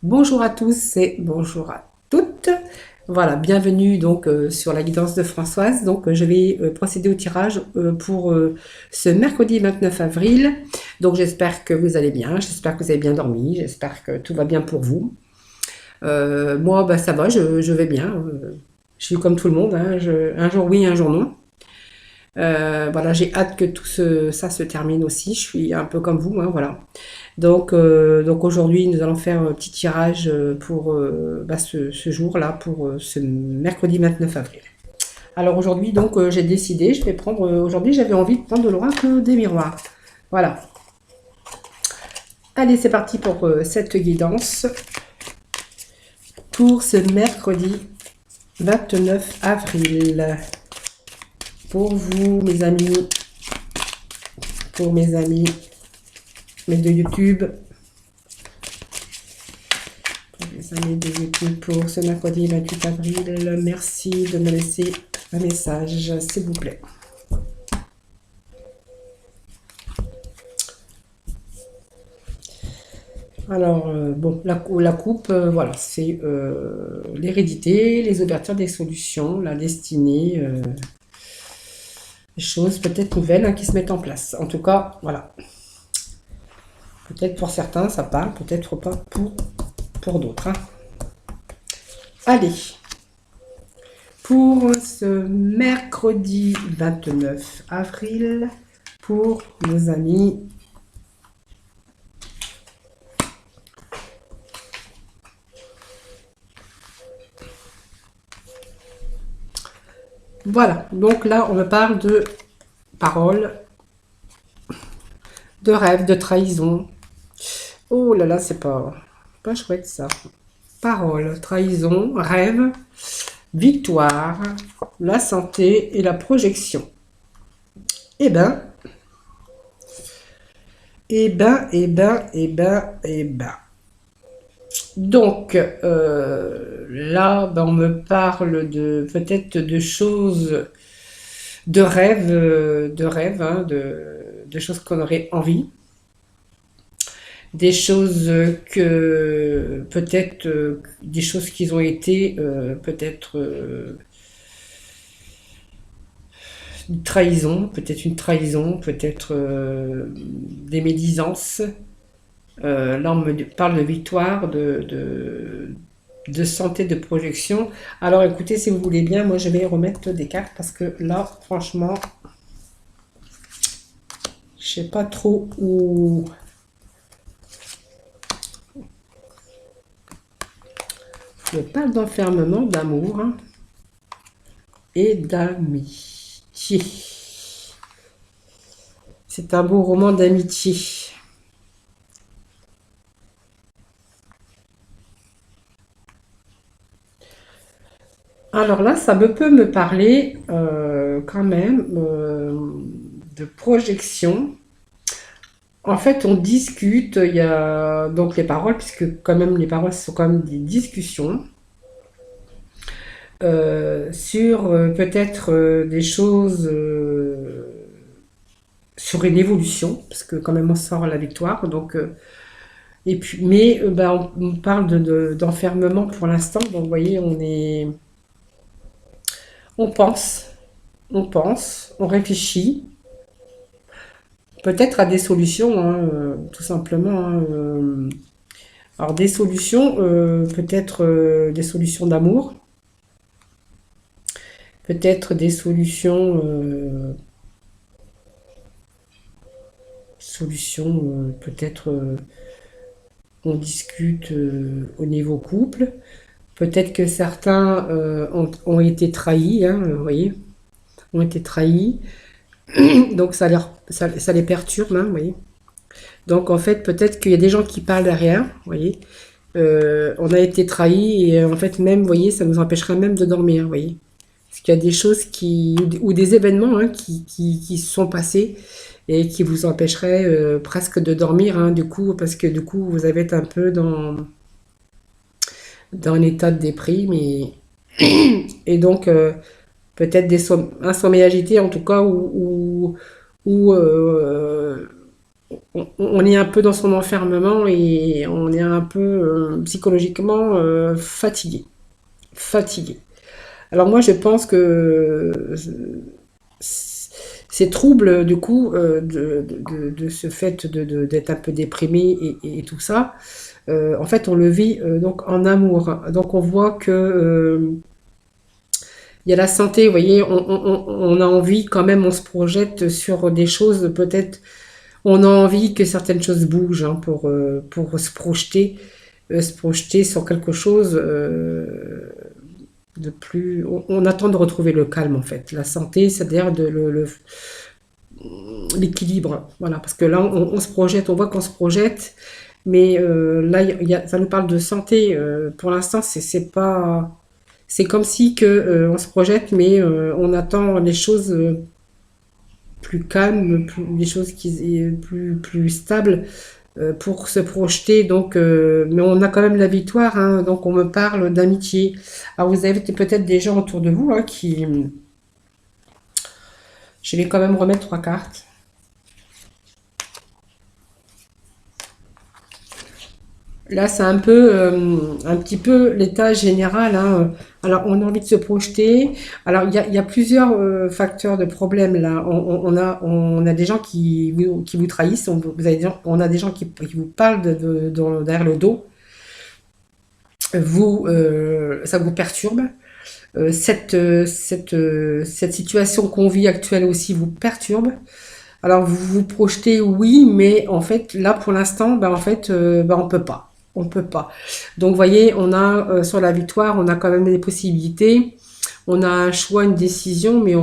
Bonjour à tous et bonjour à toutes. Voilà, bienvenue donc sur la guidance de Françoise. Donc je vais procéder au tirage pour ce mercredi 29 avril. Donc j'espère que vous allez bien, j'espère que vous avez bien dormi, j'espère que tout va bien pour vous. Moi, bah, ça va, je vais bien. Je suis comme tout le monde, hein, un jour oui, un jour non. Voilà, j'ai hâte que ça se termine aussi. Je suis un peu comme vous, hein, voilà. Donc aujourd'hui, nous allons faire un petit tirage pour bah, ce jour-là, pour ce mercredi 29 avril. Alors aujourd'hui, donc j'ai décidé, je vais prendre. Aujourd'hui, j'avais envie de prendre de l'oracle des miroirs. Voilà. Allez, c'est parti pour cette guidance pour ce mercredi 29 avril. Pour vous, mes amis, pour mes amis, mes de YouTube, les amis de YouTube pour ce mercredi 28 avril. Merci de me laisser un message, s'il vous plaît. Alors, bon, la coupe, voilà, c'est l'hérédité, les ouvertures des solutions, la destinée, les choses peut-être nouvelles hein, qui se mettent en place. En tout cas, voilà. Peut-être pour certains, ça parle, peut-être pas pour d'autres. Hein. Allez, pour ce mercredi 29 avril, pour nos amis voilà, donc là on me parle de paroles, de rêves, de trahison. Oh là là, c'est pas chouette ça. Paroles, trahison, rêve, victoire, la santé et la projection. Eh ben, eh ben, eh ben, eh ben, eh ben. Donc là, ben, on me parle de peut-être de choses, de rêves, hein, de choses qu'on aurait envie, des choses que peut-être des choses qui ont été peut-être une trahison, peut-être des médisances. Là, on me parle de victoire, de santé, de projection. Alors, écoutez, si vous voulez bien, moi, je vais remettre des cartes parce que là, franchement, je sais pas trop où. Je parle d'enfermement, d'amour hein, et d'amitié. C'est un beau roman d'amitié. Alors là, ça peut me parler quand même de projection. En fait, on discute, il y a donc les paroles, puisque quand même les paroles sont quand même des discussions sur peut-être des choses sur une évolution, parce que quand même on sort à la victoire, donc et puis mais ben, on parle d'enfermement pour l'instant, donc vous voyez, on pense, on réfléchit, peut-être à des solutions, hein, tout simplement. Hein, alors des solutions, peut-être des solutions d'amour, peut-être des solutions, peut-être on discute au niveau couple. Peut-être que certains ont été trahis, hein, vous voyez, ont été trahis, donc ça les perturbe, hein, vous voyez. Donc en fait, peut-être qu'il y a des gens qui parlent derrière, vous voyez. On a été trahis et en fait même, vous voyez, ça nous empêcherait même de dormir, vous voyez. Parce qu'il y a des choses ou des événements hein, qui se sont passés et qui vous empêcheraient presque de dormir, hein, du coup, parce que du coup, vous allez être un peu dans un état de déprime et donc peut-être un sommeil agité en tout cas ou on est un peu dans son enfermement et on est un peu psychologiquement fatigué. Fatigué. Alors moi, je pense que ces troubles, du coup, de ce fait d'être un peu déprimé et tout ça, en fait, on le vit donc en amour. Donc on voit que il y a la santé, vous voyez, on a envie quand même, on se projette sur des choses, peut-être, on a envie que certaines choses bougent hein, pour se projeter sur quelque chose de plus. On attend de retrouver le calme en fait, la santé, c'est-à-dire l'équilibre, voilà, parce que là on se projette, on voit qu'on se projette, mais là ça nous parle de santé. Pour l'instant, c'est pas, c'est comme si que on se projette, mais on attend les choses plus calmes, des choses plus stables pour se projeter. Donc, mais on a quand même la victoire, hein, donc on me parle d'amitié. Alors vous avez peut-être des gens autour de vous hein, qui, je vais quand même remettre trois cartes. Là, c'est un petit peu l'état général, hein. Alors, on a envie de se projeter. Alors, il y a plusieurs facteurs de problèmes là. On a des gens qui vous trahissent. On a des gens qui vous parlent derrière le dos. Ça vous perturbe. Cette situation qu'on vit actuelle aussi vous perturbe. Alors vous vous projetez, oui, mais en fait là pour l'instant, ben, en fait, ben, on peut pas, on peut pas. Donc vous voyez, on a sur la victoire, on a quand même des possibilités, on a un choix, une décision, mais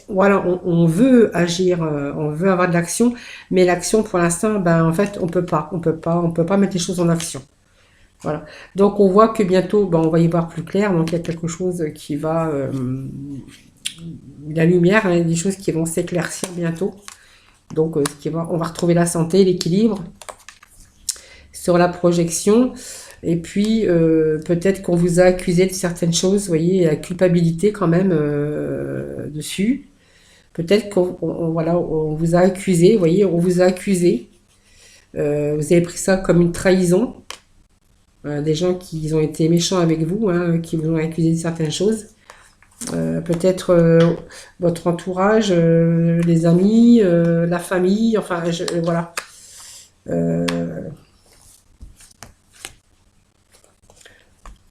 voilà, on veut agir, on veut avoir de l'action, mais l'action pour l'instant, ben en fait, on peut pas mettre les choses en action. Voilà. Donc on voit que bientôt, ben, on va y voir plus clair. Donc il y a quelque chose qui va, la lumière, hein, des choses qui vont s'éclaircir bientôt. Donc on va retrouver la santé, l'équilibre sur la projection. Et puis peut-être qu'on vous a accusé de certaines choses, vous voyez, la culpabilité quand même dessus. Peut-être voilà, on vous a accusé, vous voyez, on vous a accusé. Vous avez pris ça comme une trahison. Des gens qui ont été méchants avec vous, hein, qui vous ont accusé de certaines choses. Peut-être votre entourage, les amis, la famille, enfin voilà. Euh,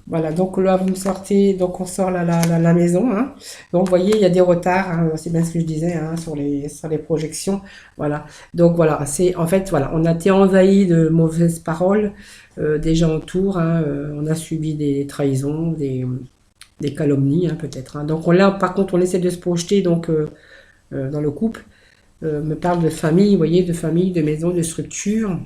voilà, donc là vous me sortez, donc on sort la maison. Hein. Donc vous voyez, il y a des retards, hein, c'est bien ce que je disais hein, sur les projections. Voilà, donc voilà, c'est en fait, voilà, on a été envahi de mauvaises paroles des gens autour, hein, on a subi des trahisons, des calomnies hein, peut-être. Hein. Donc là, par contre, on essaie de se projeter donc dans le couple. Me parle de famille, vous voyez, de famille, de maison, de structure,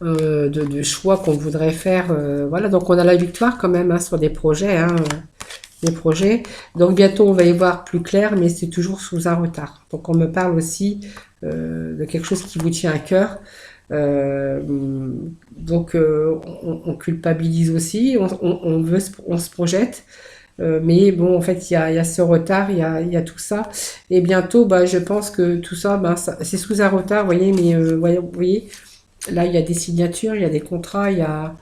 de choix qu'on voudrait faire. Voilà, donc on a la victoire quand même hein, sur des projets, hein, des projets. Donc bientôt on va y voir plus clair, mais c'est toujours sous un retard. Donc on me parle aussi de quelque chose qui vous tient à cœur. Euh, donc on culpabilise aussi, on se projette. Mais bon, en fait, il y a ce retard, il y a tout ça. Et bientôt, bah, je pense que tout ça, bah, c'est sous un retard, vous voyez, mais vous voyez, là, il y a des signatures, il y a des contrats, il y a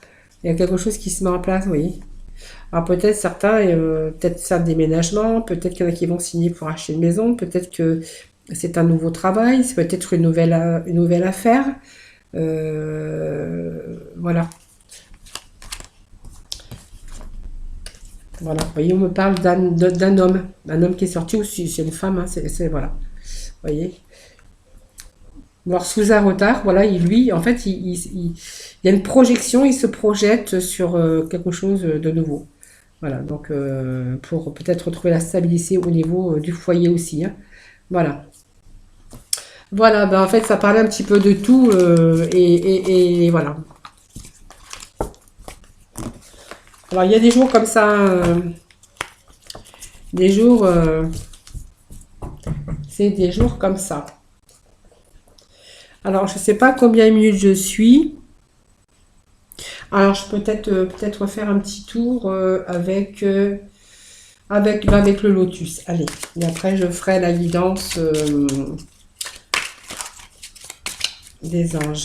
quelque chose qui se met en place, vous voyez. Alors peut-être certains, peut-être c'est un déménagement, peut-être qu'il y en a qui vont signer pour acheter une maison, peut-être que c'est un nouveau travail, c'est peut-être une nouvelle affaire. Voilà. Voilà. Vous voyez, on me parle d'un homme qui est sorti, ou si c'est une femme, hein, voilà. Vous voyez. Alors sous un retard, voilà, lui, en fait, il y a une projection, il se projette sur quelque chose de nouveau. Voilà, donc pour peut-être retrouver la stabilité au niveau du foyer aussi. Hein. Voilà. Voilà, ben en fait, ça parlait un petit peu de tout et voilà. Alors il y a des jours comme ça, des jours, c'est des jours comme ça. Alors je sais pas combien de minutes je suis. Alors je peux peut-être faire un petit tour avec le lotus. Allez, et après je ferai la guidance. des anges.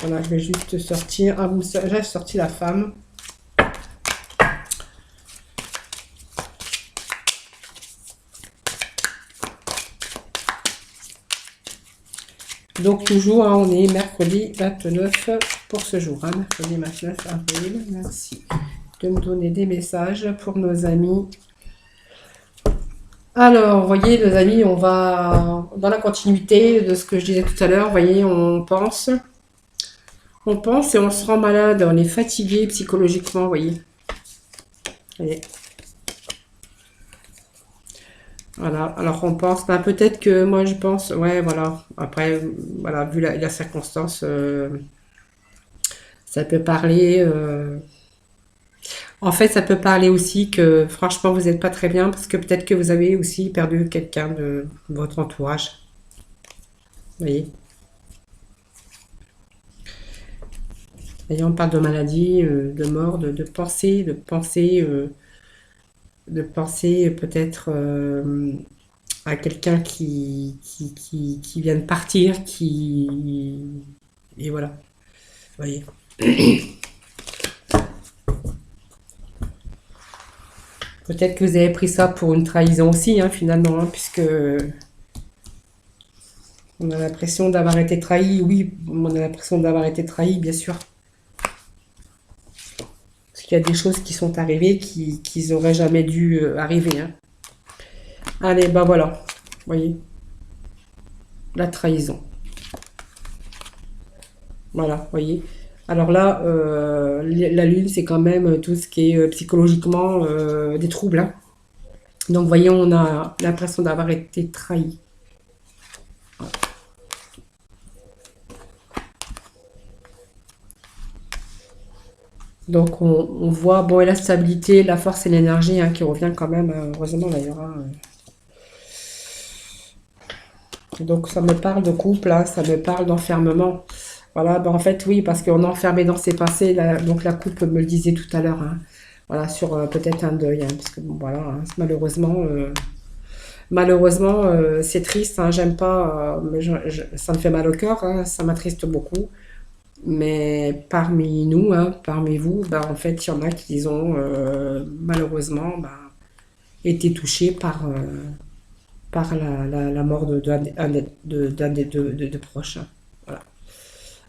Voilà, je vais juste sortir. Ah, j'ai sorti la femme. Donc toujours, hein, on est mercredi 29 pour ce jour. Hein, mercredi 29 avril. Merci de me donner des messages pour nos amis. Alors, vous voyez, les amis, on va dans la continuité de ce que je disais tout à l'heure. Vous voyez, on pense et on se rend malade. On est fatigué psychologiquement, vous voyez. Voyez. Voilà, alors on pense, ben, peut-être que moi je pense, ouais, voilà. Après, voilà, vu la circonstance, ça peut parler. En fait, ça peut parler aussi que franchement, vous n'êtes pas très bien parce que peut-être que vous avez aussi perdu quelqu'un de votre entourage. Vous voyez. D'ailleurs, on parle de maladie, de mort, de penser peut-être à quelqu'un qui vient de partir, et voilà. Vous voyez. Peut-être que vous avez pris ça pour une trahison aussi, hein, finalement, hein, puisque on a l'impression d'avoir été trahi. Oui, on a l'impression d'avoir été trahi, bien sûr. Parce qu'il y a des choses qui sont arrivées qui n'auraient jamais dû arriver. Hein. Allez, ben voilà. Vous voyez, la trahison. Voilà, vous voyez. Alors là, la lune, c'est quand même tout ce qui est psychologiquement des troubles. Hein. Donc, vous voyez, on a l'impression d'avoir été trahi. Donc, on voit, bon, et la stabilité, la force et l'énergie hein, qui revient quand même, heureusement d'ailleurs. Hein. Donc, ça me parle de couple, hein, ça me parle d'enfermement. Voilà, ben en fait, oui, parce qu'on est enfermé dans ses passés. Donc, la couple me le disait tout à l'heure. Hein. Voilà, sur peut-être un deuil. Hein, parce que, bon, voilà, hein, malheureusement, c'est triste. Hein, j'aime pas, mais ça me fait mal au cœur. Hein, ça m'attriste beaucoup. Mais parmi nous, hein, parmi vous, ben, en fait, il y en a qui ont malheureusement ben, été touchés par la mort d'un des deux proches. Hein. Voilà.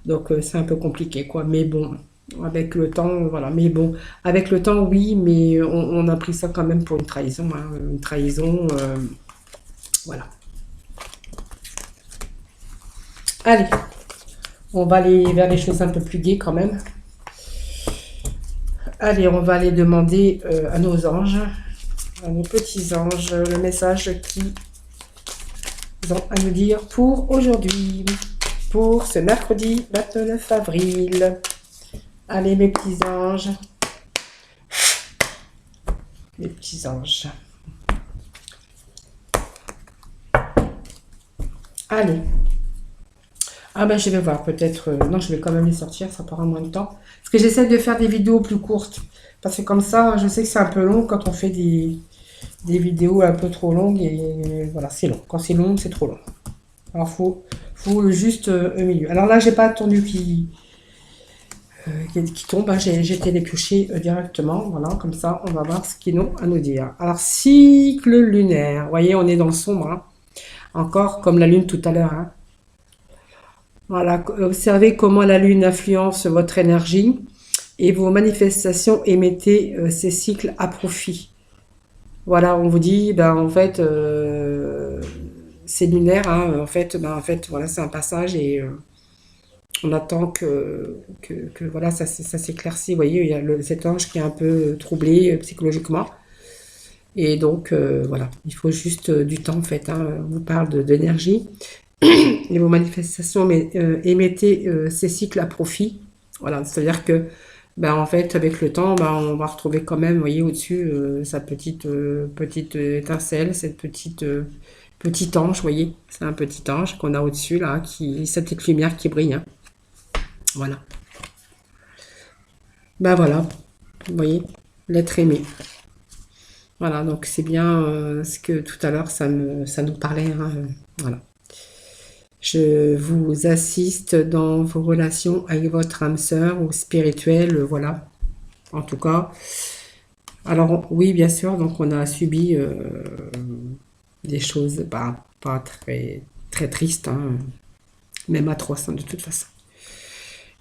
Donc c'est un peu compliqué, quoi. Mais bon, avec le temps, voilà. Mais bon, avec le temps, oui, mais on a pris ça quand même pour une trahison. Hein. Une trahison, voilà. Allez, on va aller vers les choses un peu plus gaies quand même. Allez, on va aller demander à nos anges, à nos petits anges, le message qu'ils ont à nous dire pour aujourd'hui, pour ce mercredi 29 avril. Allez, mes petits anges. Mes petits anges. Allez. Ah ben je vais voir, peut-être... non, je vais quand même les sortir, ça prendra moins de temps. Parce que j'essaie de faire des vidéos plus courtes. Parce que comme ça, je sais que c'est un peu long quand on fait des vidéos un peu trop longues. Et voilà, c'est long. Quand c'est long, c'est trop long. Alors, faut juste un milieu. Alors là, j'ai pas attendu qu'il tombe. Hein. J'ai télépioché directement. Voilà, comme ça, on va voir ce qu'ils ont à nous dire. Alors, cycle lunaire. Vous voyez, on est dans le sombre. Hein. Encore comme la lune tout à l'heure. Hein. Voilà, observez comment la lune influence votre énergie et vos manifestations émettez ces cycles à profit. Voilà, on vous dit, ben en fait, c'est lunaire, hein, en fait, voilà, c'est un passage et on attend que voilà, ça s'éclaircit. Vous voyez, il y a cet ange qui est un peu troublé psychologiquement. Et donc, voilà, il faut juste du temps, en fait. Hein, on vous parle d'énergie. Et vos manifestations, mais émettez ces cycles à profit. Voilà, c'est-à-dire que, ben, en fait, avec le temps, ben, on va retrouver quand même, vous voyez, au-dessus, sa petite étincelle, cette petit ange, vous voyez, c'est un petit ange qu'on a au-dessus, là, cette petite lumière qui brille. Hein. Voilà. Ben voilà, vous voyez, l'être aimé. Voilà, donc c'est bien ce que tout à l'heure, ça nous parlait. Hein, voilà. Je vous assiste dans vos relations avec votre âme sœur ou spirituelle, voilà. En tout cas, alors oui, bien sûr, donc on a subi des choses pas très, très tristes, hein, même atroces hein, de toute façon.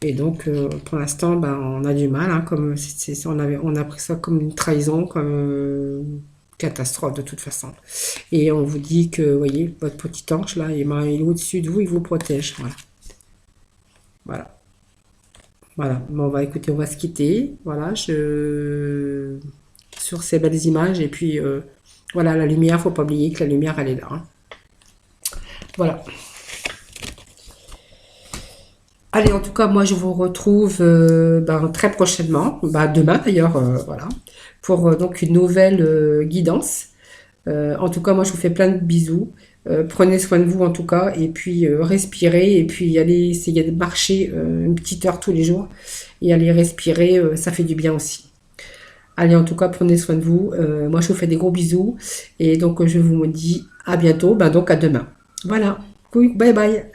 Et donc, pour l'instant, ben, on a du mal, hein, comme on a pris ça comme une trahison, comme catastrophe de toute façon. Et on vous dit que, vous voyez, votre petit ange là, il est au-dessus de vous, il vous protège. Voilà, voilà, voilà. Bon, on va écouter, on va se quitter. Voilà, sur ces belles images. Et puis, voilà, la lumière, faut pas oublier que la lumière, elle est là, hein. Voilà. Allez, en tout cas, moi, je vous retrouve ben, très prochainement, ben, demain d'ailleurs, voilà, pour donc une nouvelle guidance. En tout cas, moi, je vous fais plein de bisous. Prenez soin de vous, en tout cas, et puis respirez, et puis allez essayer de marcher une petite heure tous les jours, et aller respirer, ça fait du bien aussi. Allez, en tout cas, prenez soin de vous. Moi, je vous fais des gros bisous, et donc je vous dis à bientôt, ben, donc à demain. Voilà, oui, bye bye.